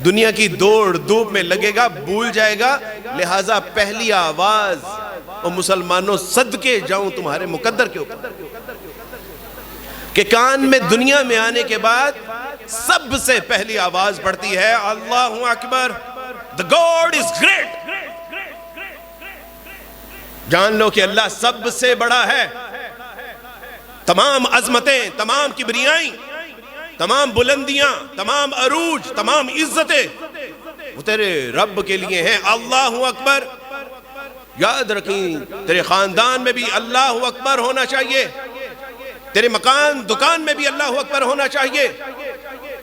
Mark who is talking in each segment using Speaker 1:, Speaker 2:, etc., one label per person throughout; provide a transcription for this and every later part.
Speaker 1: دنیا کی دوڑ دھوپ میں لگے گا، بھول جائے گا، لہٰذا پہلی آواز او مسلمانوں صدقے جاؤں تمہارے مقدر کے اوپر کہ کان میں دنیا میں آنے کے بعد سب سے پہلی آواز پڑتی ہے اللہ اکبر، the God is great. جان لو کہ اللہ سب سے بڑا ہے، تمام عظمتیں، تمام کبریائیں، تمام بلندیاں، تمام عروج، تمام عزتیں وہ تیرے رب کے لیے ہیں۔ اللہ اکبر، یاد رکھیں تیرے خاندان میں بھی اللہ اکبر ہونا چاہیے، تیرے مکان دکان میں بھی اللہ اکبر ہونا چاہیے،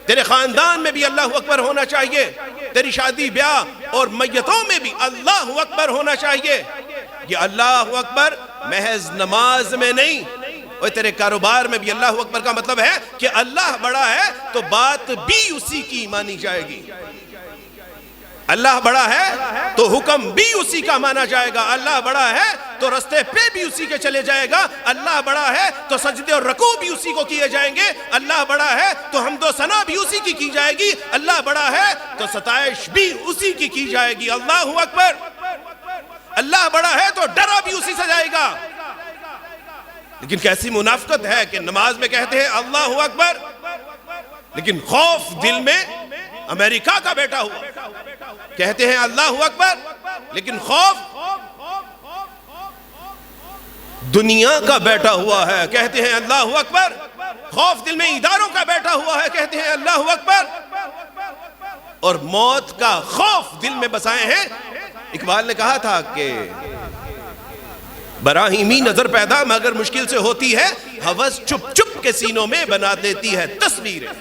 Speaker 1: تیرے خاندان میں بھی اللہ اکبر ہونا چاہیے، تیری شادی بیاہ اور میتوں میں بھی اللہ اکبر ہونا چاہیے۔ یہ اللہ اکبر محض نماز میں نہیں، اور تیرے کاروبار میں بھی اللہ اکبر کا مطلب ہے کہ اللہ بڑا ہے تو بات بھی اسی کی مانی جائے گی، اللہ بڑا ہے تو حکم بھی اسی کا مانا جائے گا، اللہ بڑا ہے تو رستے پہ بھی اسی کے چلے جائے گا، اللہ بڑا ہے تو سجدے اور رکوع بھی اسی کو کیے جائیں گے، اللہ بڑا ہے تو حمد و ثنا بھی اسی کی جائے گی، اللہ بڑا ہے تو ستائش بھی اسی کی جائے گی۔ اللہ اکبر، اللہ بڑا ہے تو ڈرا بھی اسی سے جائے گا۔ لیکن کیسی منافقت ہے کہ نماز میں کہتے ہیں اللہ اکبر، لیکن خوف دل میں امریکہ کا بیٹا ہوا، کہتے ہیں اللہ اکبر لیکن خوف دنیا کا بیٹا ہوا ہے، کہتے ہیں اللہ اکبر، خوف دل میں اداروں کا بیٹا ہوا ہے، کہتے ہیں اللہ اکبر، اور موت کا خوف دل میں بسائے ہیں۔ اقبال نے کہا تھا کہ براہیمی نظر پیدا مگر مشکل سے ہوتی ہے، ہوس چھپ چھپ کے سینوں میں بنا دیتی ہے تصویریں۔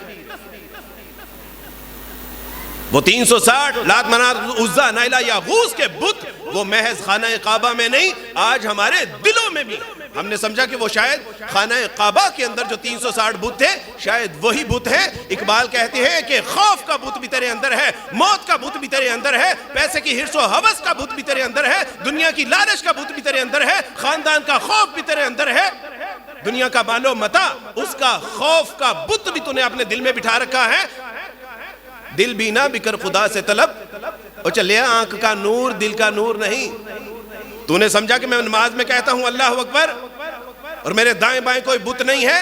Speaker 1: وہ 360 لات منات عزا نائلہ یاغوث کے بت وہ محض خانہ کعبہ میں نہیں، آج ہمارے دلوں میں بھی۔ ہم نے سمجھا کہ وہ شاید خانہ کعبہ کے اندر جو 360 بت تھے شاید وہی بت ہے۔ اقبال کہتے ہیں کہ خوف کا بت بھی تیرے اندر ہے، موت کا بت بھی تیرے اندر ہے، پیسے کی حرص و ہوس کا بت بھی تیرے اندر ہے، دنیا کی لالچ کا بت بھی تیرے اندر ہے، خاندان کا خوف بھی تیرے اندر ہے، دنیا کا مال و متاع اس کا خوف کا بت بھی تو نے اپنے دل میں بٹھا رکھا ہے۔ دل بھی نہ بکر خدا سے طلب، اور چلے آنکھ کا نور دل کا نور نہیں۔ تو نے سمجھا کہ میں نماز میں کہتا ہوں اللہ اکبر اور میرے دائیں بائیں کوئی بت نہیں ہے،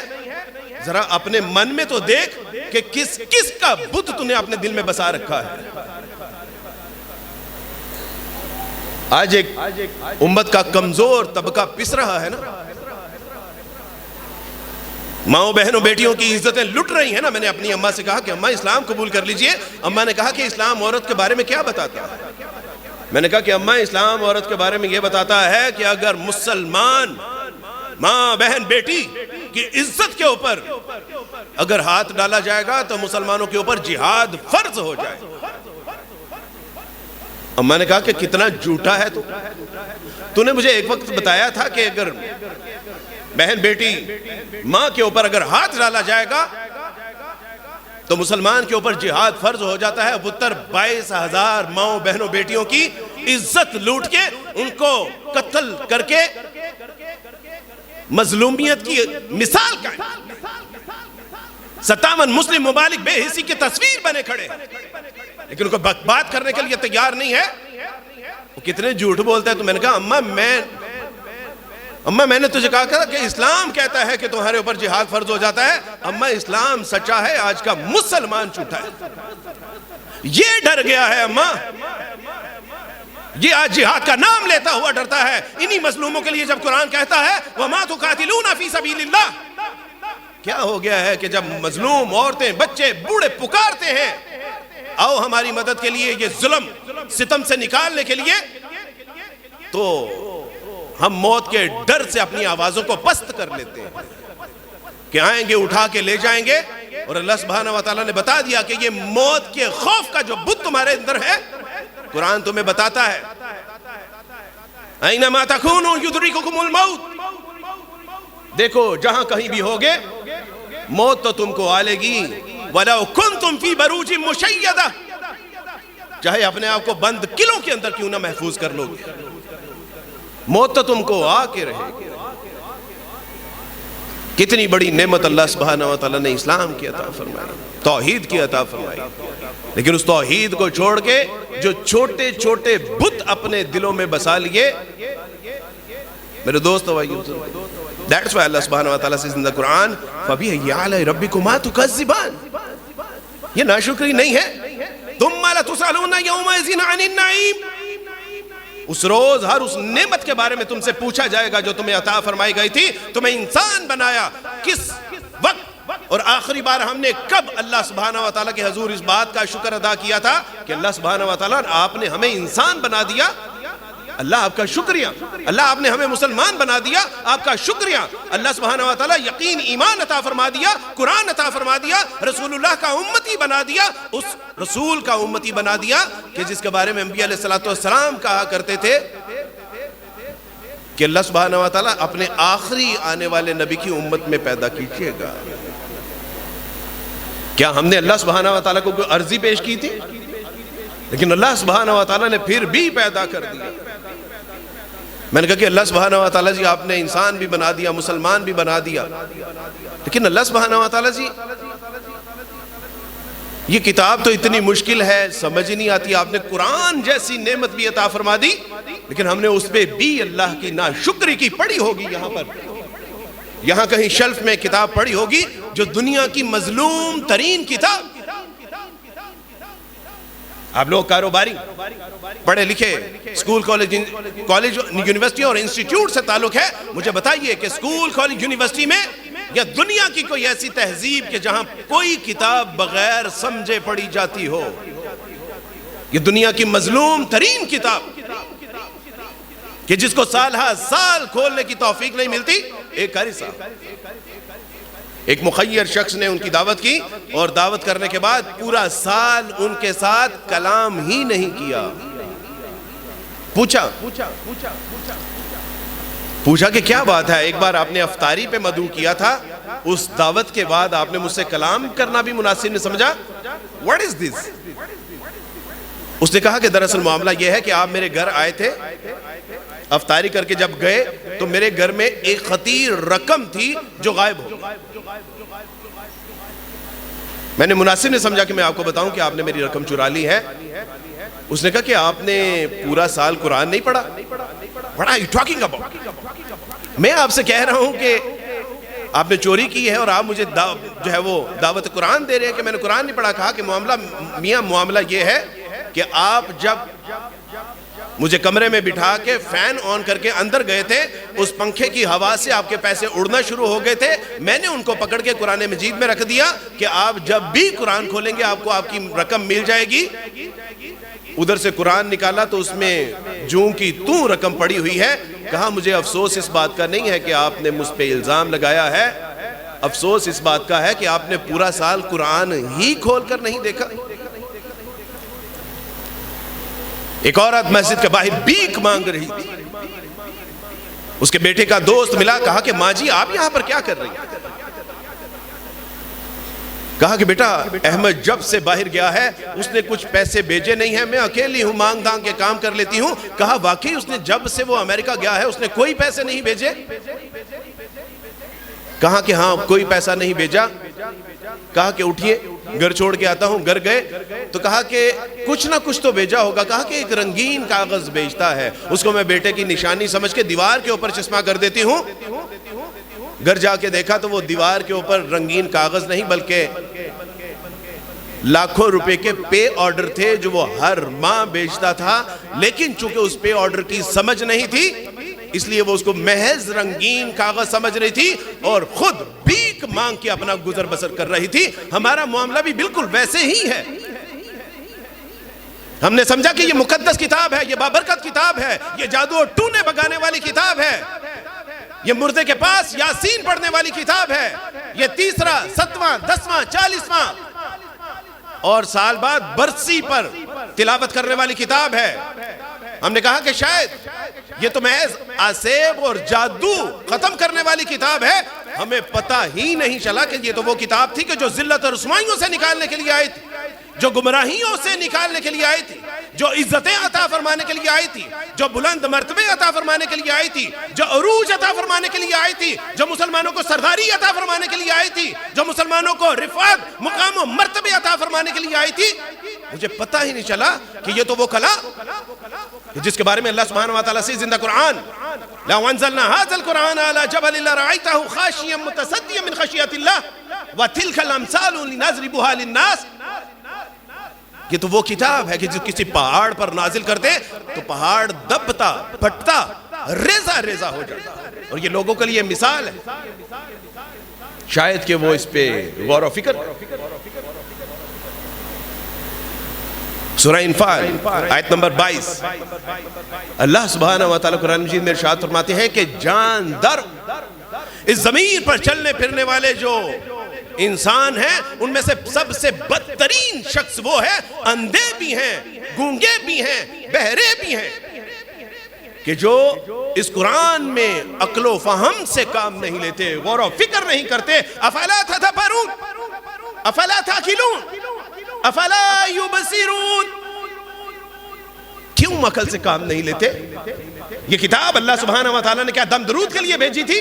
Speaker 1: ذرا اپنے من میں تو دیکھ کہ کس کس کا بت تو نے اپنے دل میں بسا رکھا ہے۔ آج ایک امت کا کمزور طبقہ پس رہا ہے نا، ماؤں بہنوں بیٹیوں کی عزتیں لٹ رہی ہیں نا۔ میں نے اپنی اماں سے کہا کہ اماں اسلام قبول کر لیجئے، اماں نے کہا کہ اسلام عورت کے بارے میں کیا بتاتا ہے؟ میں نے کہا کہ اماں اسلام عورت کے بارے میں یہ بتاتا ہے کہ اگر مسلمان ماں بہن بیٹی کی عزت کے اوپر اگر ہاتھ ڈالا جائے گا تو مسلمانوں کے اوپر جہاد فرض ہو جائے۔ اماں نے کہا کہ کتنا جھوٹا ہے تو نے مجھے ایک وقت بتایا تھا کہ اگر بہن بیٹی ماں کے اوپر اگر ہاتھ ڈالا جائے گا تو مسلمان کے اوپر جہاد فرض ہو جاتا ہے۔ 22,000 ماں بہنوں بیٹیوں کی عزت لوٹ کے ان کو قتل کر کے مظلومیت کی مثال کا 57 مسلم ممالک بے حسی کی تصویر بنے کھڑے، لیکن ان کو بات کرنے کے لیے تیار نہیں ہے۔ وہ کتنے جھوٹ بولتا ہے۔ تو میں نے کہا اماں میں نے تجھے کہا کہ اسلام کہتا ہے کہ تمہارے اوپر جہاد فرض ہو جاتا ہے۔ اماں اسلام سچا ہے، آج کا مسلمان جھوٹا ہے۔ یہ ڈر گیا ہے اماں، یہ آج جہاد کا نام لیتا ہوا ڈرتا ہے۔ انہی مظلوموں کے لیے جب قرآن کہتا ہے وَمَا تُقَاتِلُونَ فِي سَبِيلِ اللَّهِ، کیا ہو گیا ہے کہ جب مظلوم عورتیں بچے بوڑھے پکارتے ہیں آؤ ہماری مدد کے لیے، یہ ظلم ستم سے نکالنے کے لیے، تو ہم موت کے ڈر سے اپنی آوازوں کو پست کر لیتے ہیں کہ آئیں گے اٹھا کے لے جائیں گے۔ اور اللہ سبحانہ وتعالیٰ نے بتا دیا کہ یہ موت کے خوف کا جو بت تمہارے اندر ہے قرآن تمہیں بتاتا ہے اَيْنَمَا تَكُونُوا يُدْرِكُكُمُ الْمَوْتِ، دیکھو جہاں کہیں بھی ہوگے موت تو تم کو آلے گی۔ وَلَوْ كُنْتُمْ فِي بَرُوجٍ مُشَيَّدَةٍ، چاہے اپنے آپ کو بند قلعوں کے اندر کیوں نہ محفوظ کر لو گے، موت تو تم کو آ کے رہے گی۔ کتنی بڑی نعمت اللہ سبحانہ و تعالیٰ نے اسلام کی عطا فرمائی، توحید کی عطا فرمائی، لیکن اس توحید کو چھوڑ کے جو چھوٹے چھوٹے بت اپنے دلوں میں بسا لیے. میرے دوست بھائیو، that's why اللہ سبحانہ و تعالیٰ says in the Quran فَبِأَيِّ آلَاءِ رَبِّكُمَا تُكَذِّبَانِ. یہ ناشکری نہیں ہے. ثُمَّ لَتُسْأَلُونَ يَوْمَئِذٍ عَنِ النَّعِيمِ. اس روز ہر اس نعمت کے بارے میں تم سے پوچھا جائے گا جو تمہیں عطا فرمائی گئی تھی. تمہیں انسان بنایا کس وقت، اور آخری بار ہم نے کب اللہ سبحانہ و تعالیٰ کے حضور اس بات کا شکر ادا کیا تھا کہ اللہ سبحانہ و تعالیٰ آپ نے ہمیں انسان بنا دیا. اللہ آپ کا شکریہ. اللہ آپ نے ہمیں مسلمان بنا دیا، آپ کا شکریہ. اللہ سبحانہ و تعالیٰ یقین ایمان عطا فرما دیا، قرآن عطا فرما دیا، رسول اللہ کا امتی بنا دیا. اس رسول کا امتی بنا دیا کہ جس کے بارے میں انبیاء علیہ السلام کہا کرتے تھے کہ اللہ سبحانہ و تعالیٰ اپنے آخری آنے والے نبی کی امت میں پیدا کیجئے گا. کیا ہم نے اللہ سبحانہ و تعالیٰ کو کوئی عرضی پیش کی تھی؟ لیکن اللہ سبحانہ و تعالیٰ نے پھر بھی پیدا کر دیا. میں نے کہا کہ اللہ سبحانہ و تعالیٰ جی آپ نے انسان بھی بنا دیا، مسلمان بھی بنا دیا، لیکن اللہ سبحانہ و تعالیٰ جی یہ کتاب تو اتنی مشکل ہے، سمجھ نہیں آتی. آپ نے قرآن جیسی نعمت بھی عطا فرما دی، لیکن ہم نے اس پہ بھی اللہ کی ناشکری کی. پڑھی ہوگی یہاں کہیں شیلف میں کتاب پڑھی ہوگی جو دنیا کی مظلوم ترین کتاب. آپ لوگ کاروباری، پڑھے لکھے، اسکول کالج یونیورسٹی اور انسٹیٹیوٹ سے تعلق ہے، مجھے بتائیے کہ اسکول کالج یونیورسٹی میں یا دنیا کی کوئی ایسی تہذیب کہ جہاں کوئی کتاب بغیر سمجھے پڑھی جاتی ہو؟ یہ دنیا کی مظلوم ترین کتاب کہ جس کو سال ہا سال کھولنے کی توفیق نہیں ملتی. ایک قاری صاحب، ایک مخیر شخص نے ان کی دعوت کی، اور دعوت کرنے کے بعد پورا سال ان کے ساتھ کلام ہی نہیں کیا. پوچھا کہ کیا بات ہے؟ ایک بار آپ نے افطاری پہ مدعو کیا تھا، اس دعوت کے بعد آپ نے مجھ سے کلام کرنا بھی مناسب نہیں سمجھا. What is this؟ اس نے کہا کہ دراصل معاملہ یہ ہے کہ آپ میرے گھر آئے تھے، افطاری کر کے جب گئے تو میرے گھر میں ایک خطیر رقم تھی جو غائب ہو. میں نے مناسب نہیں سمجھا کہ میں آپ کو بتاؤں کہ آپ نے میری رقم چرا لی ہے. اس نے کہا کہ آپ نے پورا سال قرآن نہیں پڑھا. What are you talking about؟ میں آپ سے کہہ رہا ہوں کہ آپ نے چوری کی ہے اور آپ مجھے جو ہے وہ دعوت قرآن دے رہے ہیں کہ میں نے قرآن نہیں پڑھا. کہا کہ معاملہ یہ ہے کہ آپ جب مجھے کمرے میں بٹھا کے فین آن کر کے اندر گئے تھے، اس پنکھے کی ہوا سے آپ کے پیسے اڑنا شروع ہو گئے تھے. میں نے ان کو پکڑ کے قرآن مجید میں رکھ دیا کہ آپ جب بھی قرآن کھولیں گے آپ کو آپ کی رقم مل جائے گی. ادھر سے قرآن نکالا تو اس میں جوں کی توں رقم پڑی ہوئی ہے. کہا مجھے افسوس اس بات کا نہیں ہے کہ آپ نے مجھ پہ الزام لگایا ہے، افسوس اس بات کا ہے کہ آپ نے پورا سال قرآن ہی کھول کر نہیں دیکھا. ایک عورت مسجد کے باہر بھیک مانگ رہی تھی. اس کے بیٹے کا دوست ملا، کہا کہ ماں جی آپ یہاں پر کیا کر رہی ہیں؟ کہا کہ بیٹا احمد جب سے باہر گیا ہے اس نے کچھ پیسے بھیجے نہیں ہیں، میں اکیلی ہوں، مانگ دانگ کے کام کر لیتی ہوں. کہا واقعی اس نے جب سے وہ امریکہ گیا ہے اس نے کوئی پیسے نہیں بھیجے؟ کہا کہ ہاں کوئی پیسہ نہیں بھیجا. کہا کہ اٹھیے گھر چھوڑ کے آتا ہوں. گھر گئے تو کہا کہ کچھ نہ کچھ تو بھیجا ہوگا. کہا کہ ایک رنگین کاغذ بھیجتا ہے، اس کو میں بیٹے کی نشانی سمجھ کے دیوار کے اوپر چسپاں کر دیتی ہوں. گھر جا کے دیکھا تو وہ دیوار کے اوپر رنگین کاغذ نہیں بلکہ لاکھوں روپے کے پے آرڈر تھے جو وہ ہر ماہ بیچتا تھا. لیکن چونکہ اس پے آرڈر کی سمجھ نہیں تھی اس لیے وہ اس کو محض رنگین کاغذ سمجھ رہی تھی اور خود بھیک مانگ کے اپنا گزر بسر کر رہی تھی. ہمارا معاملہ بھی بالکل ویسے ہی ہے. ہم نے سمجھا کہ یہ مقدس کتاب ہے، یہ بابرکت کتاب ہے، یہ جادو اور ٹونے بگانے والی کتاب ہے، یہ مردے کے پاس یاسین پڑھنے والی کتاب ہے، یہ 30واں 7واں 10واں 40واں اور سال بعد برسی پر تلاوت کرنے والی کتاب ہے. ہم نے کہا کہ شاید یہ تو محض آسیب اور جادو ختم کرنے والی کتاب ہے. ہمیں پتہ ہی نہیں چلا کہ یہ تو وہ کتاب تھی کہ جو ذلت اور رسوائیوں سے نکالنے کے لیے آئی تھی. جو گمراہیوں سے نکالنے کے لیے آئی تھی، جو عزتیں عطا فرمانے کے لیے آئی تھی، جو بلند مرتبے عطا فرمانے کے لیے آئی تھی، جو عروج عطا فرمانے کے لیے آئی تھی، جو مسلمانوں کو سرداری عطا فرمانے کے لیے آئی تھی، جو مسلمانوں کو رفعت مقام و مرتبے عطا فرمانے کے لیے آئی تھی، مجھے پتہ ہی نہیں چلا کہ یہ تو وہ کلام جس کے بارے میں اللہ سبحانہ وتعالی سے زندہ قرآن لو انزلنا هذا القرآن على جبل لرأيته خاشعا متصدعا من خشية الله وتلك الأمثال نضربها للناس. یہ تو وہ کتاب ہے کہ جو کسی پہاڑ پر نازل کرتے تو پہاڑ دبتا پھٹتا ریزہ ریزہ ہو جاتا، اور یہ لوگوں کے لیے مثال ہے. شاید کہ وہ اس پہ غور و فکر. سورہ انفال آیت نمبر 22 اللہ سبحانہ وتعالی قرآن مجید میں ارشاد فرماتے ہیں کہ جاندار اس زمین پر چلنے پھرنے والے جو انسان ہیں ان میں سے سب سے بدترین شخص وہ ہے اندھے بھی ہیں، گونگے بھی ہیں، بہرے بھی ہیں، کہ جو اس قرآن میں عقل و فہم سے کام نہیں لیتے، غور و فکر نہیں کرتے. افلا تدبرون افلا تاکلون افلا یبصرون. کیوں عقل سے کام نہیں لیتے؟ یہ کتاب اللہ سبحانہ وتعالی نے کیا دم درود کے لیے بھیجی تھی؟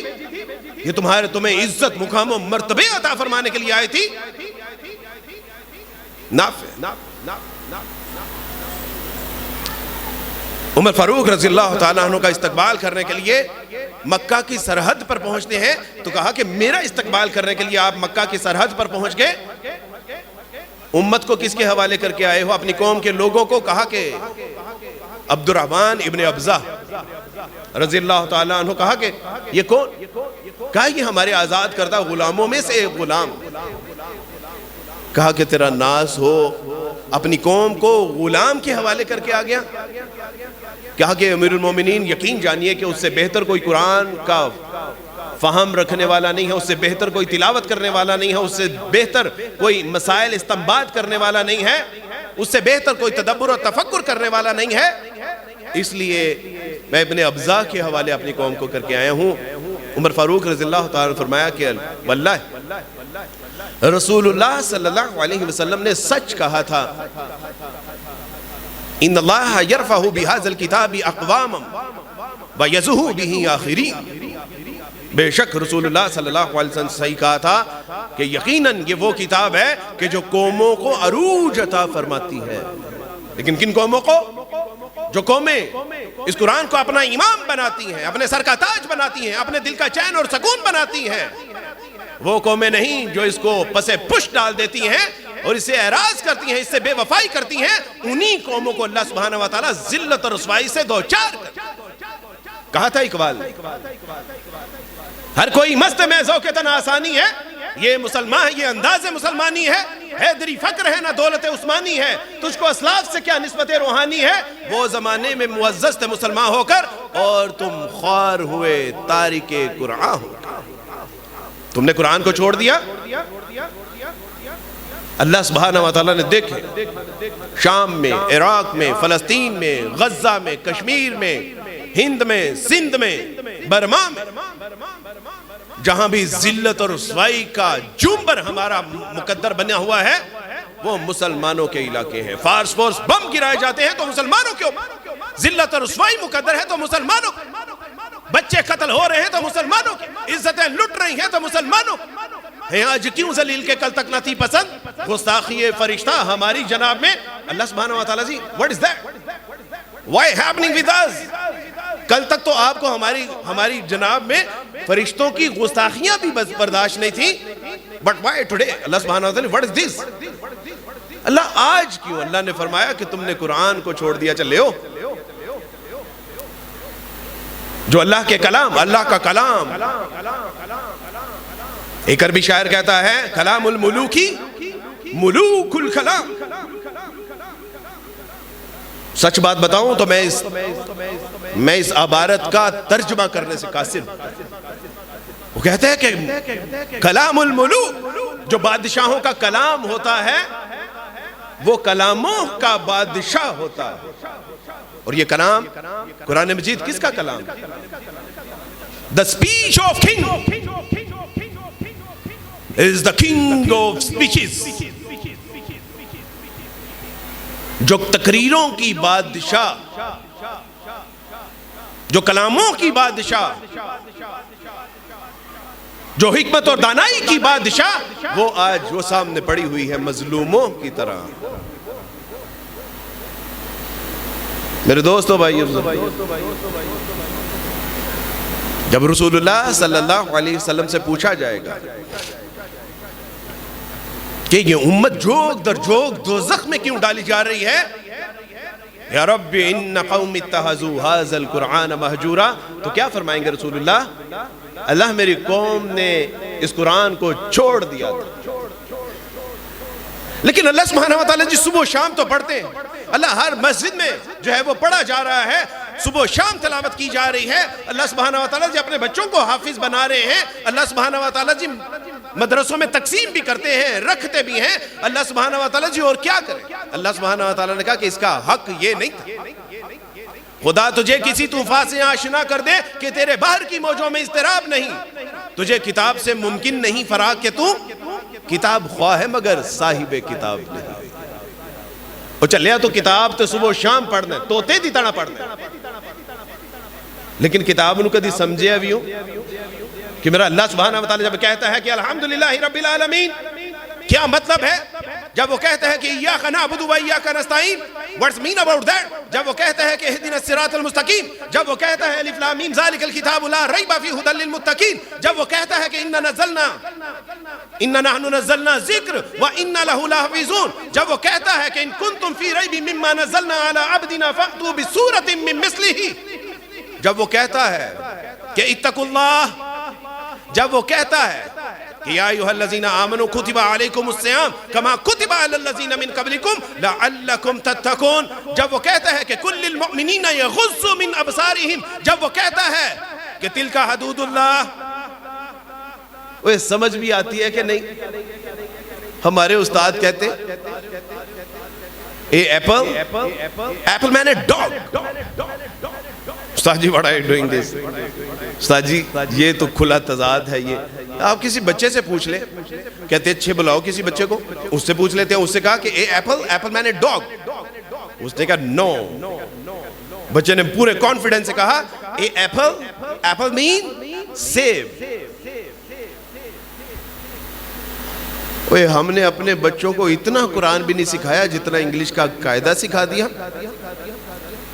Speaker 1: یہ تمہیں عزت مقام و مرتبے عطا فرمانے کے لیے آئی تھی. عمر فاروق رضی اللہ تعالیٰ عنہ کا استقبال کرنے کے لیے مکہ کی سرحد پر پہنچتے ہیں تو کہا کہ میرا استقبال کرنے کے لیے آپ مکہ کی سرحد پر پہنچ گئے، امت کو کس کے حوالے کر کے آئے ہو؟ اپنی قوم کے لوگوں کو. کہا کہ عبد الرحمن ابن ابزہ رضی اللہ تعالیٰ عنہ. کہا کہ یہ کون؟ کہا یہ ہمارے آزاد کردہ غلاموں میں سے ایک غلام. کہا کہ تیرا ناز ہو اپنی قوم کو غلام کے حوالے کر کے آ گیا. کہا کہ امیر المومنین یقین جانیے کہ اس سے بہتر کوئی قرآن کا فہم رکھنے والا نہیں ہے، اس سے بہتر کوئی تلاوت کرنے والا نہیں ہے، اس سے بہتر کوئی مسائل استنباط کرنے والا نہیں ہے، اس سے بہتر کوئی تدبر و تفکر کرنے والا نہیں ہے. اس لیے میں ابن ابزہ کے حوالے اپنی قوم کو کر کے آیا ہوں. عمر فاروق رضی اللہ تعالیٰ نے فرمایا کہ واللہ رسول اللہ صلی اللہ علیہ وسلم نے سچ کہا تھا، ان اللہ یرفع بہذا الکتاب اقواما ویزہ بہ آخرین. بے شک رسول اللہ صلی اللہ علیہ وسلم صحیح کہا تھا کہ یقیناً یہ وہ کتاب ہے کہ جو قوموں کو عروج عطا فرماتی ہے. لیکن کن قوموں کو؟ جو قومیں اس قرآن کو اپنا امام بناتی ہیں، اپنے سر کا تاج بناتی ہیں، اپنے دل کا چین اور سکون بناتی ہیں. وہ قومیں نہیں جو اس کو پسے پش ڈال دیتی ہیں اور اسے اعراض کرتی ہیں، اس سے بے وفائی کرتی ہیں. انہی قوموں کو اللہ سبحانہ وتعالی ذلت اور رسوائی سے دوچار کرتا. کہا تھا اقبال، ہر کوئی مست میں ذوق تن آسانی ہے، یہ مسلمان ہے، یہ انداز مسلمانی ہے، حیدری فقر ہے نہ دولت عثمانی ہے، تجھ کو اسلاف سے کیا نسبت روحانی ہے. وہ زمانے میں معزز تھے مسلمان ہو کر، اور تم خوار ہوئے تارک قرآن ہو کر. تم نے قرآن کو چھوڑ دیا. اللہ سبحانہ وتعالی نے دیکھے شام میں، عراق میں، فلسطین میں، غزہ میں، کشمیر میں، ہند میں، سندھ میں، برما میں، جہاں بھی ذلت اور رسوائی کا جنبر ہمارا مقدر بنا ہوا ہے وہ مسلمانوں کے علاقے ہیں. فارس فورس بم گرائے جاتے ہیں تو مسلمانوں کے اوپر، ذلت اور رسوائی مقدر ہے تو مسلمانوں کے، بچے قتل ہو رہے ہیں تو مسلمانوں کی، عزتیں لٹ رہی ہیں تو مسلمانوں ہیں. آج کیوں ذلیل کے کل تک نہ تھی پسند؟ گستاخی فرشتہ ہماری جناب میں. اللہ سبحانہ وتعالی جی what is that? Why happening with us? کل تک تو آپ کو ہماری جناب میں فرشتوں کی گستاخیاں بھی برداشت نہیں تھی. But why today? اللہ سبحانہ وتعالی what is this? اللہ آج کیوں؟ اللہ نے فرمایا کہ تم نے قرآن کو چھوڑ دیا. چلے ہو جو اللہ کے کلام، اللہ کا کلام. ایک عربی شاعر کہتا ہے کلام الملوکی ملوک الکلام. سچ بات بتاؤں تو میں اس عبارت کا ترجمہ کرنے سے قاصر ہوں. وہ کہتے ہیں کہ کلام الملوک، جو بادشاہوں کا کلام ہوتا ہے وہ کلاموں کا بادشاہ ہوتا ہے. اور یہ کلام قرآن مجید کس کا کلام؟ The speech of king is the king of speeches. جو تقریروں کی بادشاہ، جو کلاموں کی بادشاہ، جو حکمت اور دانائی کی بادشاہ، وہ آج وہ سامنے پڑی ہوئی ہے مظلوموں کی طرح۔ میرے دوستو بھائیو، جب رسول اللہ صلی اللہ علیہ وسلم سے پوچھا جائے گا کہ یہ امت جوگ در جوگ دوزخ میں کیوں ڈالی جا رہی ہے، یا رب ان قوم اتخذوا ھذا القرآن مہجورا، تو کیا فرمائیں گے رسول اللہ؟ اللہ میری قوم نے اس قرآن کو چھوڑ دیا تھا۔ لیکن اللہ سبحانہ وتعالیٰ جی صبح و شام تو پڑھتے ہیں، اللہ ہر مسجد میں جو ہے وہ پڑھا جا رہا ہے، صبح و شام تلاوت کی جا رہی ہے، اللہ سبحانہ وتعالیٰ جی اپنے بچوں کو حافظ بنا رہے ہیں، اللہ سبحانہ وتعالیٰ جی مدرسوں میں تقسیم بھی کرتے ہیں، رکھتے بھی ہیں، اللہ سبحانہ وتعالیٰ جی اور کیا کریں؟ اللہ سبحانہ وتعالیٰ نے کہا کہ اس کا حق یہ نہیں تھا۔ خدا تجھے کسی طوفان سے آشنا کر دے کہ تیرے باہر کی موجوں میں اضطراب نہیں، تجھے کتاب سے ممکن نہیں فراغ کہ تو کتاب خواہ ہے مگر صاحب کتاب نہیں۔ اور چلیا تو کتاب تو صبح و شام پڑھنا ہے، توتے دی طرح پڑھنا ہے، لیکن کتاب انہوں کدی سمجھے ابھی ہوں کہ میرا اللہ سبحانہ وتعالی جب کہتا ہے کہ الحمدللہ رب العالمین، کیا مطلب ہے؟ جب وہ کہتا ہے کہ ایاک نعبد و ایاک نستعین، what's mean about that؟ جب وہ کہتا ہے کہ اہدنا الصراط المستقیم، جب وہ کہتا ہے الف لام میم ذالک الکتاب لا ریب فیہ ھدی للمتقین، جب وہ کہتا ہے کہ انا نحن نزلنا ذکر وانا لہ لحافظون، جب وہ کہتا ہے کہ ان کنتم فی ریب مما نزلنا علی عبدنا فأتوا بسورۃ من مثلہ، جب وہ کہتا ہے کہ اتقوا اللہ، جب وہ کہتا ہے کہ یا ایھا الذین آمنوا کتب علیکم الصیام کما کتب علی الذین من قبلکم لعلکم تتقون، جب وہ کہتا ہے کہ کل للمؤمنین یغضوا من ابصارہم، جب وہ کہتا ہے کہ تلک حدود اللہ، وہ سمجھ بھی آتی ہے کہ نہیں؟ ہمارے استاد کہتے اے ایپل، ایپل میں نے ڈاگ، استاد جی what are you doing this؟ استاد جی یہ تو کھلا تضاد ہے۔ یہ آپ کسی بچے سے پوچھ لیں، کہتے اچھے بلاؤ کسی بچے کو، اس سے پوچھ لیتے ہیں، اس سے کہا کہ اے ایپل، ایپل میں نے ڈاگ، اس نے کہا نو، بچے نے پورے کانفیڈنس سے کہا اے ایپل، ایپل مین سیب۔ ہم نے اپنے بچوں کو اتنا قرآن بھی نہیں سکھایا جتنا انگلش کا قاعدہ سکھا دیا۔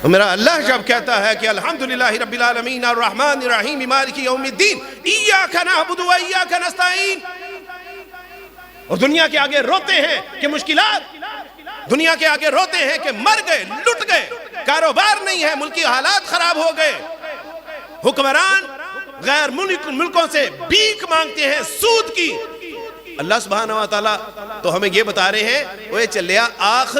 Speaker 1: میرا اللہ جب کہتا ہے کہ الحمدللہ رب العالمین الرحمن الرحیم مالک یوم الدین ایاک نعبد و ایاک نستعین، اور دنیا کے آگے روتے ہیں کہ مشکلات، دنیا کے آگے روتے ہیں کہ مر گئے، لٹ گئے، کاروبار نہیں ہے، ملکی حالات خراب ہو گئے، حکمران غیر ملکوں سے بھیک مانگتے ہیں سود کی۔ اللہ سبحانہ وتعالیٰ تو ہمیں یہ بتا رہے ہیں وہ چلیا آخ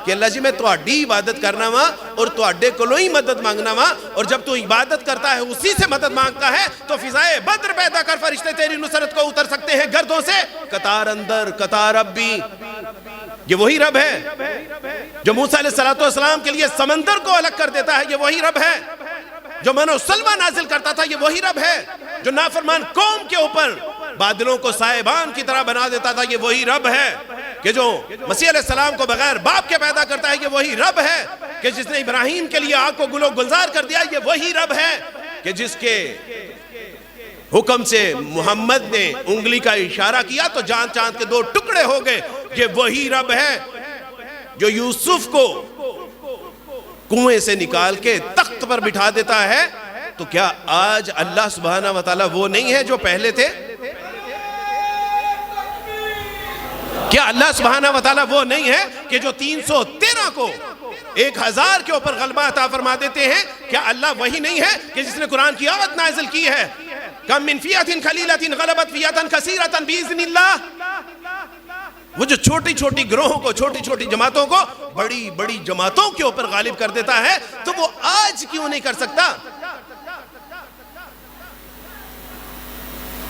Speaker 1: کہ اللہ جی میں تواڈی عبادت کرنا وا اور تواڈے کولوں ہی مدد مانگنا وا، اور جب تو عبادت کرتا ہے اسی سے مدد مانگتا ہے تو فضائے بدر پیدا کر فرشتے تیری نصرت کو اتر سکتے ہیں گردوں سے۔ قطار اندر قطار ربی، یہ وہی رب ہے جو موسیٰ علیہ السلام کے لیے سمندر کو الگ کر دیتا ہے، یہ وہی رب ہے جو من و سلوہ نازل کرتا تھا، یہ وہی رب ہے جو نافرمان قوم کے اوپر بادلوں کو سائبان کی طرح بنا دیتا تھا، یہ وہی رب ہے کہ جو مسیح علیہ السلام کو بغیر باپ کے پیدا کرتا ہے، یہ وہی رب ہے کہ جس نے ابراہیم کے لیے آگ کو گل و گلزار کر دیا، یہ وہی رب ہے کہ جس کے حکم سے محمد نے انگلی کا اشارہ کیا تو جان چاند کے دو ٹکڑے ہو گئے، یہ وہی رب ہے جو یوسف کو کنویں سے نکال کے تخت پر بٹھا دیتا ہے۔ تو کیا آج اللہ سبحانہ وتعالیٰ وہ نہیں ہے جو پہلے تھے؟ کیا اللہ سبحانہ وتعالیٰ وہ نہیں ہے کہ جو 313 کو 1000 کے اوپر غلبہ عطا فرما دیتے ہیں؟ کیا اللہ وہی نہیں ہے کہ جس نے قرآن کی آیت نازل کی ہے کم من فیۃ قلیلۃ غلبت فیۃ کثیرۃ باذن اللہ؟ وہ جو چھوٹی چھوٹی گروہوں کو، چھوٹی چھوٹی جماعتوں کو بڑی بڑی جماعتوں کے اوپر غالب کر دیتا ہے، تو وہ آج کیوں نہیں کر سکتا؟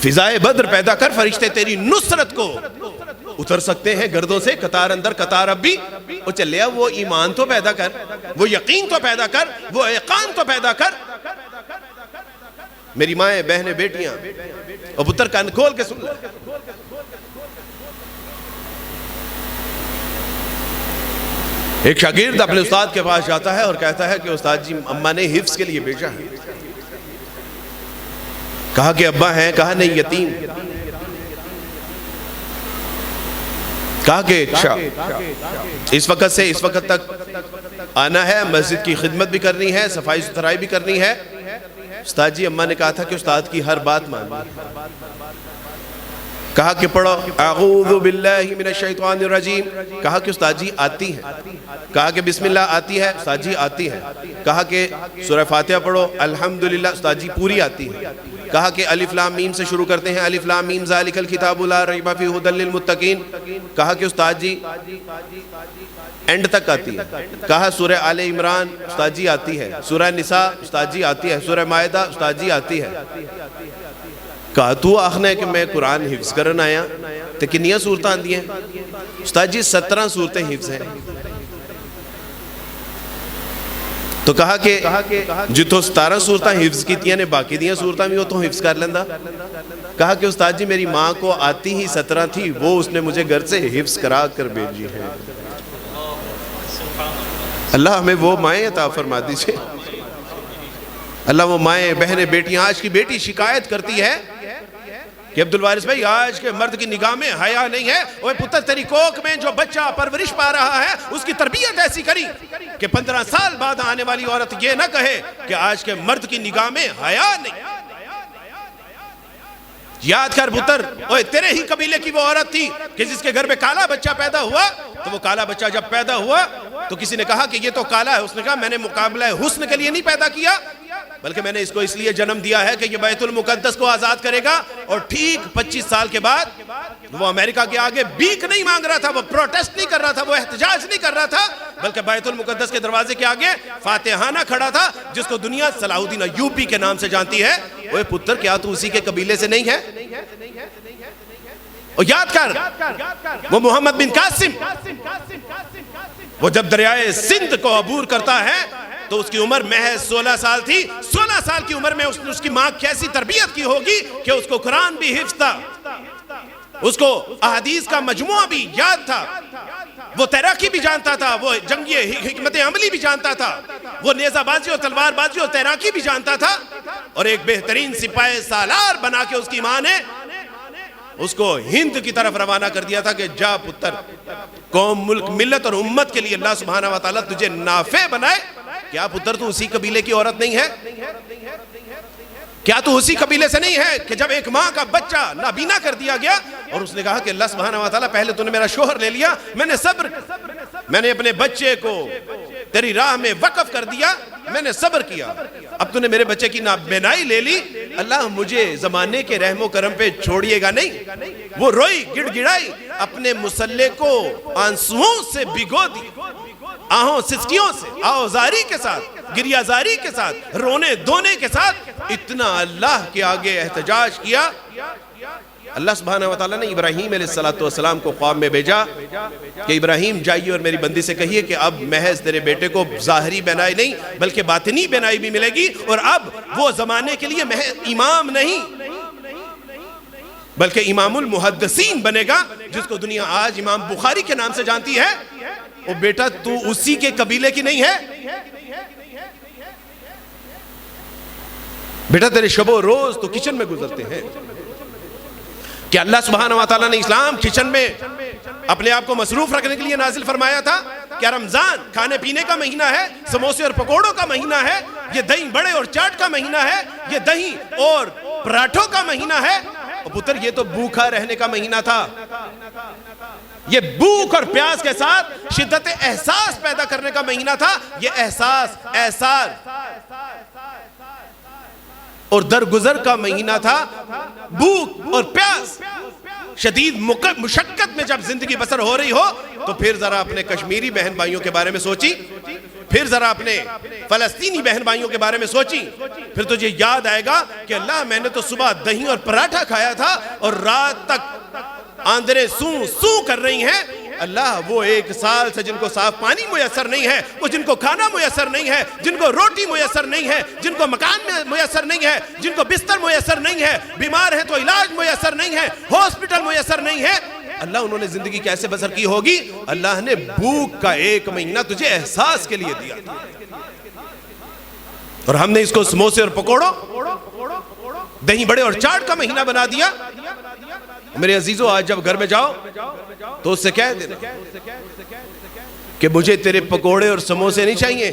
Speaker 1: فضائے بدر پیدا کر فرشتے تیری نصرت کو اتر سکتے ہیں گردوں سے، قطار اندر قطار ربی۔ وہ چلیا وہ ایمان تو پیدا کر، وہ یقین تو پیدا کر، وہ ایقان تو پیدا کر۔ میری مائیں، بہنیں، بیٹیاں اور پتر کان کھول کے سن لے، ایک شاگرد اپنے استاد کے پاس جاتا ہے اور کہتا ہے کہ استاد جی اماں نے حفظ کے لیے بھیجا ہے. کہا کہ ابا ہیں؟ کہا نہیں یتیم. کہا کہ اچھا اس وقت سے اس وقت تک آنا ہے، مسجد کی خدمت بھی کرنی ہے، صفائی ستھرائی بھی کرنی ہے. استاد جی اماں نے کہا تھا کہ استاد کی ہر بات ماننی. کہا کہ پڑھو اعوذ باللہ من الشیطان الرجیم. کہا کہ استاد جی آتی ہے. کہا کہ بسم اللہ آتی ہے. استاد جی آتی ہے. کہا کہ سورہ فاتحہ پڑھو الحمدللہ. استاد جی پوری آتی ہے. کہا کہ الف لام میم سے شروع کرتے ہیں، الف لام میم ذالک الکتاب لا ریب فیہ ھدی للمتقین. کہا کہ استاد جی اینڈ تک آتی ہے. کہا سورہ آل عمران. استاد جی آتی ہے. سورہ نساء. استاد جی آتی ہے. سورہ مائدہ. استاد جی آتی ہے. کہا تو آخنا ہے کہ میں قرآن حفظ کرن آیا تو کنیاں صورتیں آندی ہیں؟ استاد جی 17 صورتیں حفظ ہیں. تو کہا کہ جو تو 17 صورتیں حفظ کیتیاں نے باقی دیاں صورتیں بھی وہ تو حفظ کر لیندہ. کہا کہ استاد جی میری ماں کو آتی ہی 17 تھی، وہ اس نے مجھے گھر سے حفظ کرا کر بھیجی ہے. اللہ ہمیں وہ مائیں عطا فرما دیجئے. اللہ وہ مائیں بہنیں بیٹیاں. آج کی بیٹی شکایت کرتی ہے کہ عبدالوارث بھائی آج کے مرد کی نگاہ میں حیا نہیں ہے. اوہ پتر تیری کوکھ میں جو بچہ پرورش پا رہا ہے اس کی تربیت ایسی کری کہ 15 سال بعد آنے والی عورت یہ نہ کہے کہ آج کے مرد کی نگاہ میں حیا نہیں. یاد کر پتر، اوہ تیرے ہی قبیلے کی وہ عورت تھی کہ جس کے گھر میں کالا بچہ پیدا ہوا. تو وہ کالا بچہ جب پیدا ہوا تو کسی نے کہا کہ یہ تو کالا ہے. اس نے کہا میں نے مقابلہ حسن کے لیے نہیں پیدا کیا، بلکہ میں نے اس کو اس لیے جنم دیا ہے کہ یہ بیت المقدس کو آزاد کرے گا. اور ٹھیک 25 سال کے بعد وہ امریکہ کے آگے بھیک نہیں مانگ رہا تھا، وہ پروٹیسٹ نہیں کر رہا تھا، وہ احتجاج نہیں کر رہا تھا، بلکہ بیت المقدس کے دروازے کے آگے فاتحانہ کھڑا تھا جس کو دنیا صلاح الدین ایوبی کے نام سے جانتی ہے. اوہ پتر کیا تو اسی کے قبیلے سے نہیں ہے؟ اور یاد کر وہ محمد بن قاسم، وہ جب دریائے سندھ کو عبور کرتا ہے تو اس کی عمر محض 16 سال تھی. 16 سال کی عمر میں اس کی ماں کیسی تربیت کی ہوگی کہ اس کو قرآن بھی حفظ تھا، اس کو احادیث کا مجموعہ بھی یاد تھا، وہ تیراکی بھی جانتا تھا، وہ جنگی حکمت عملی بھی جانتا تھا، وہ نیزہ بازی اور تلوار بازی اور تیراکی بھی جانتا تھا. اور ایک بہترین سپاہی سالار بنا کے اس کی ماں نے اس کو ہند کی طرف روانہ کر دیا تھا کہ جا پتر، قوم ملک ملت اور امت کے لیے اللہ سبحانہ وتعالی تجھے نافع بنائے. کیا پتر تو اسی قبیلے کی عورت نہیں ہے؟ کیا تو اسی قبیلے سے نہیں ہے کہ جب ایک ماں کا بچہ نابینا کر دیا گیا اور اس نے کہا کہ اللہ سبحانہ وتعالی پہلے تو نے میرا شوہر لے لیا، میں نے اپنے بچے کو تیری راہ میں وقف کر دیا، میں نے صبر کیا، اب تو نے میرے بچے کی نابینائی لے لی، اللہ مجھے زمانے کے رحم و کرم پہ چھوڑیے گا نہیں. وہ روئی گڑ گڑائی، اپنے مسلح کو آنسوؤں سے بھگو دی، آہوں سسکیوں سے، آوزاری کے ساتھ، گریازاری کے ساتھ، رونے دونے کے ساتھ اتنا اللہ کے آگے احتجاج کیا. اللہ سبحانہ وتعالیٰ نے ابراہیم علیہ السلام کو خواب میں بھیجا کہ ابراہیم جائیے اور میری بندی سے کہیے کہ اب محض تیرے بیٹے کو ظاہری بینائی نہیں بلکہ باطنی بینائی بھی ملے گی، اور اب وہ زمانے کے لیے محض امام نہیں بلکہ امام المحدثین بنے گا، جس کو دنیا آج امام بخاری کے نام سے جانتی ہے. او بیٹا تو اسی کے قبیلے کی نہیں ہے؟ بیٹا تیرے شب و روز تو کچن میں گزرتے ہیں. کہ اللہ سبحانہ وتعالیٰ نے اسلام کچن میں اپنے آپ کو مصروف رکھنے کے لیے نازل فرمایا تھا. کیا رمضان کھانے پینے کا مہینہ ہے، سموسے اور پکوڑوں کا مہینہ ہے، یہ دہی بڑے اور چاٹ کا مہینہ ہے، یہ دہی اور پراٹھوں کا مہینہ ہے؟ اور پتر یہ تو بھوکا رہنے کا مہینہ تھا. یہ بھوک اور پیاس کے ساتھ شدت احساس پیدا کرنے کا مہینہ تھا. یہ احساس اور درگزر کا مہینہ تھا. بھوک اور پیاس، شدید مشقت میں جب زندگی بسر ہو رہی ہو تو پھر ذرا اپنے کشمیری بہن بھائیوں کے بارے میں سوچی، پھر ذرا اپنے فلسطینی بہن بھائیوں کے بارے میں سوچی، پھر تجھے یاد آئے گا کہ اللہ میں نے تو صبح دہی اور پراٹھا کھایا تھا اور رات تک آندریں سو کر رہی ہیں. اللہ وہ 1 سال سے جن کو صاف پانی میسر نہیں ہے، وہ جن کو کھانا میسر نہیں ہے، جن کو روٹی میسر نہیں ہے، جن کو مکان میسر نہیں ہے، جن کو بستر میسر نہیں ہے، بیمار ہیں تو علاج میسر نہیں ہے، ہاسپٹل میسر نہیں ہے، اللہ انہوں نے زندگی کیسے بسر کی ہوگی؟ اللہ نے بھوک کا 1 مہینہ تجھے احساس کے لیے دیا تھا، اور ہم نے اس کو سموسے اور پکوڑوں، دہی بڑے اور چاٹ کا مہینہ بنا دیا۔ میرے عزیزو، آج جب گھر میں جاؤ تو اس سے کہہ دینا کہ مجھے تیرے پکوڑے اور سموسے نہیں چاہیے۔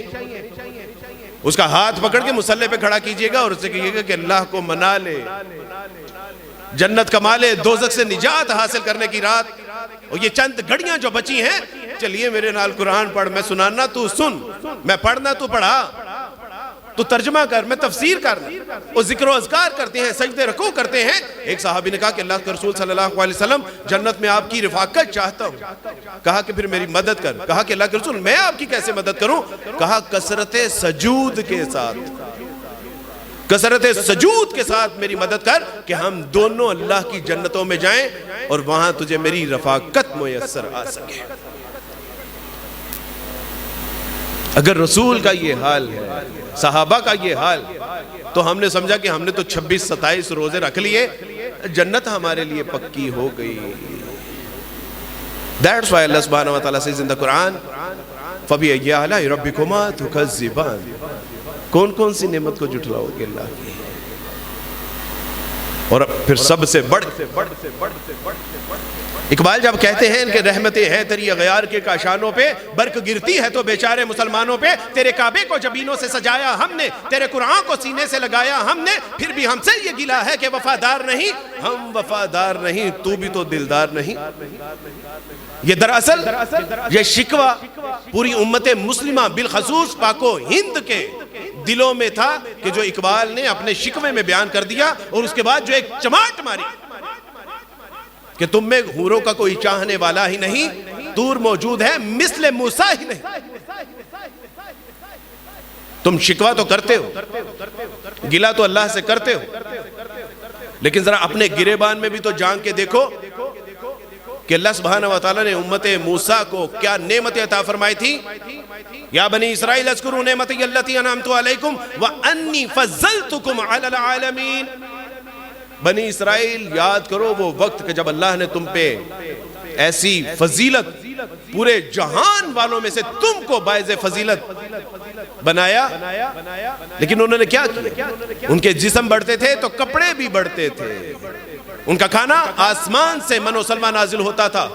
Speaker 1: اس کا ہاتھ پکڑ کے مصلی پہ کھڑا کیجئے گا اور اس سے کہیے گا کہ اللہ کو منا لے، جنت کما لے، دوزخ سے نجات حاصل کرنے کی رات۔ اور یہ چند گھڑیاں جو بچی ہیں، چلیے میرے نال قرآن پڑھ، میں سنانا تو سن، میں پڑھنا تو پڑھا، تو ترجمہ کر، میں تفسیر کرنا۔ وہ ذکر و اذکار کرتے ہیں، سجدے رکوع کرتے ہیں۔ ایک صحابی نے کہا کہ اللہ کے رسول صلی اللہ علیہ وسلم، جنت میں آپ کی رفاقت چاہتا ہوں۔ کہا کہ پھر میری مدد کر۔ کہا کہ اللہ کے رسول میں آپ کی کیسے مدد کروں؟ کہا کثرت سجود کے ساتھ، کثرت سجود کے ساتھ میری مدد کر کہ ہم دونوں اللہ کی جنتوں میں جائیں اور وہاں تجھے میری رفاقت میسر آ سکے۔ اگر رسول کا یہ حال ہے، صحابہ کا یہ حال، تو ہم نے سمجھا کہ ہم نے تو 26-27 روزے رکھ لیے، جنت ہمارے لیے پکی ہو گئی۔ That's why Allah subhanahu wa ta'ala says in the Quran, فَبِأَيِّ آلَاءِ رَبِّكُمَا تُكَذِّبَانِ۔ کون کون سی نعمت کو جھٹلاؤ گے اللہ کی؟ اور پھر سب سے بڑھ اقبال جب کہتے ہیں کہ رحمتیں ہیں تیری اغیار کے کاشانوں پہ، برق گرتی ہے تو بیچارے مسلمانوں پہ، تیرے کعبے کو جبینوں سے سجایا ہم نے، تیرے قرآن کو سینے سے لگایا ہم نے، پھر بھی ہم سے یہ گلہ ہے کہ وفادار نہیں، ہم وفادار نہیں، تو بھی تو دلدار نہیں۔ یہ دراصل یہ شکوہ پوری امت مسلمہ بالخصوص پاک و ہند کے دلوں میں تھا، کہ جو اقبال نے اپنے شکوے میں بیان کر دیا، اور اس کے بعد جو ایک چماٹ ماری کہ تم میں حوروں کا کوئی چاہنے والا ہی نہیں، دور موجود ہے مثل موسیٰ ہی نہیں۔ تم شکوہ تو کرتے ہو، گلہ تو اللہ سے کرتے ہو، لیکن ذرا اپنے گریبان میں بھی تو جان کے دیکھو کہ اللہ سبحانہ وتعالیٰ نے امت موسیٰ کو کیا نعمت عطا فرمائی تھی۔ یا بنی اسرائیل اذکروا نعمتی التی انعمت علیکم وانی فضلتکم علی العالمین۔ بنی اسرائیل یاد کرو وہ وقت کہ جب اللہ نے تم پہ ایسی فضیلت، پورے جہان والوں میں سے تم کو باعث فضیلت بنایا، لیکن انہوں نے کیا کیا؟ ان کے جسم بڑھتے تھے تو کپڑے بھی بڑھتے تھے، ان کا کھانا آسمان سے من و سلوہ نازل ہوتا تھا،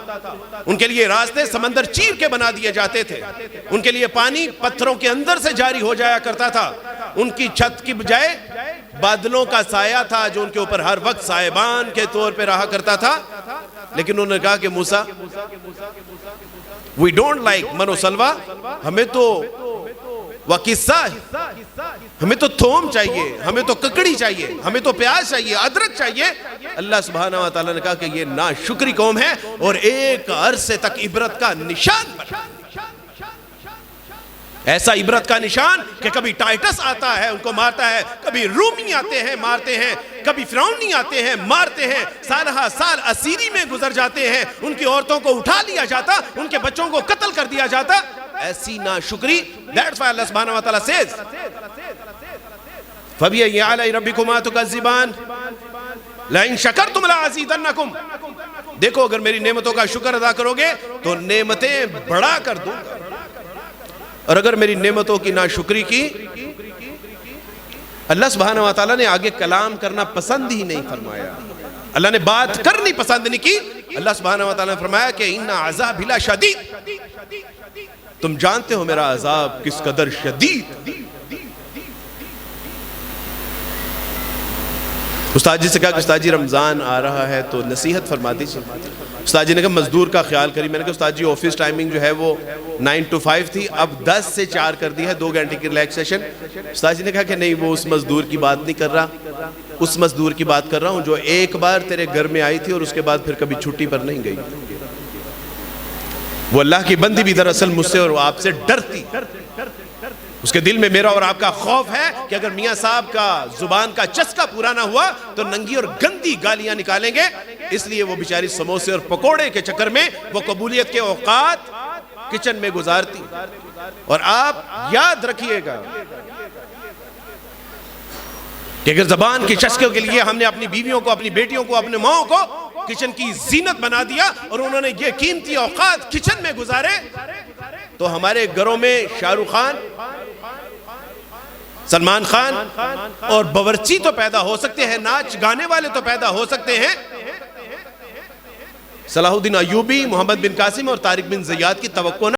Speaker 1: ان کے لیے راستے سمندر چیر کے بنا دیے جاتے تھے، ان کے لیے پانی پتھروں کے اندر سے جاری ہو جایا کرتا تھا، ان کی چھت کی بجائے بادلوں کا سایہ تھا جو ان کے اوپر ہر وقت سائبان کے طور پہ رہا کرتا تھا۔ لیکن انہوں نے کہا کہ موسیٰ we don't like من و سلوہ، ہمیں تو وقصہ ہے، ہمیں تو تھوم چاہیے، ہمیں تو ککڑی چاہیے، ہمیں تو پیاز چاہیے، ادرک چاہیے۔ اللہ سبحانہ وتعالیٰ نے کہا کہ یہ ناشکری قوم ہے اور ایک عرصے تک عبرت کا نشان بنا، ایسا عبرت کا نشان کہ کبھی ٹائٹس آتا ہے ان کو مارتا ہے، کبھی رومی آتے ہیں مارتے ہیں، کبھی فرعونی آتے ہیں مارتے ہیں، سالہ سال اسیری میں گزر جاتے ہیں، ان کی عورتوں کو اٹھا لیا جاتا، ان کے بچوں کو قتل کر دیا جاتا۔ ایسی ناشکری، that's why اللہ سبحانہ وتعالیٰ says فَبِأَيِّ آلَاءِ رَبِّكُمَا تُكَذِّبَانِ لَئِن شَكَرْتُمْ لَأَزِيدَنَّكُمْ۔ دیکھو اگر میری نعمتوں کا شکر ادا کرو گے تو نعمتیں بڑھا کر دوں گا، اور اگر میری نعمتوں کی ناشکری کی، اللہ سبحانہ وتعالیٰ نے آگے کلام کرنا پسند ہی نہیں فرمایا، اللہ نے بات کرنی پسند نہیں کی۔ اللہ سبحانہ وتعالیٰ نے فرمایا کہ اِنَّ عَذَابِ لَشَدِيدٌ، تم جانتے ہو میرا عذاب کس قدر شدید۔ استاد جی سے کہا کہ استاد جی رمضان آ رہا ہے تو نصیحت فرما دیجیے۔ استاد جی نے کہا مزدور کا خیال کری۔ میں نے کہا استاد جی آفس ٹائمنگ جو ہے وہ 9 to 5 تھی، اب 10 سے 4 کر دی ہے، 2 گھنٹے کی ریلیکسیشن۔ استاد جی نے کہا کہ نہیں، وہ اس مزدور کی بات نہیں کر رہا، اس مزدور کی بات کر رہا ہوں جو ایک بار تیرے گھر میں آئی تھی اور اس کے بعد پھر کبھی چھٹی پر نہیں گئی۔ وہ اللہ کی بندی بھی دراصل مجھ سے اور آپ سے ڈرتی، اس کے دل میں میرا اور آپ کا خوف ہے کہ اگر میاں صاحب کا زبان کا چسکا پورا نہ ہوا تو ننگی اور گندی گالیاں نکالیں گے، اس لیے وہ بیچاری سموسے اور پکوڑے کے چکر میں وہ قبولیت کے اوقات کچن میں گزارتی۔ اور آپ یاد رکھیے گا کہ اگر زبان کی چسکوں کے لیے ہم نے اپنی بیویوں کو، اپنی بیٹیوں کو، اپنے ماؤں کو کچن کی زینت بنا دیا اور انہوں نے یہ قیمتی اوقات کچن میں گزارے، تو ہمارے گھروں میں شاہ رخ خان، سلمان خان اور باورچی تو پیدا ہو سکتے ہیں، ناچ گانے والے تو پیدا ہو سکتے ہیں، صلاح الدین ایوبی، محمد بن قاسم اور طارق بن زیاد کی توقع نہ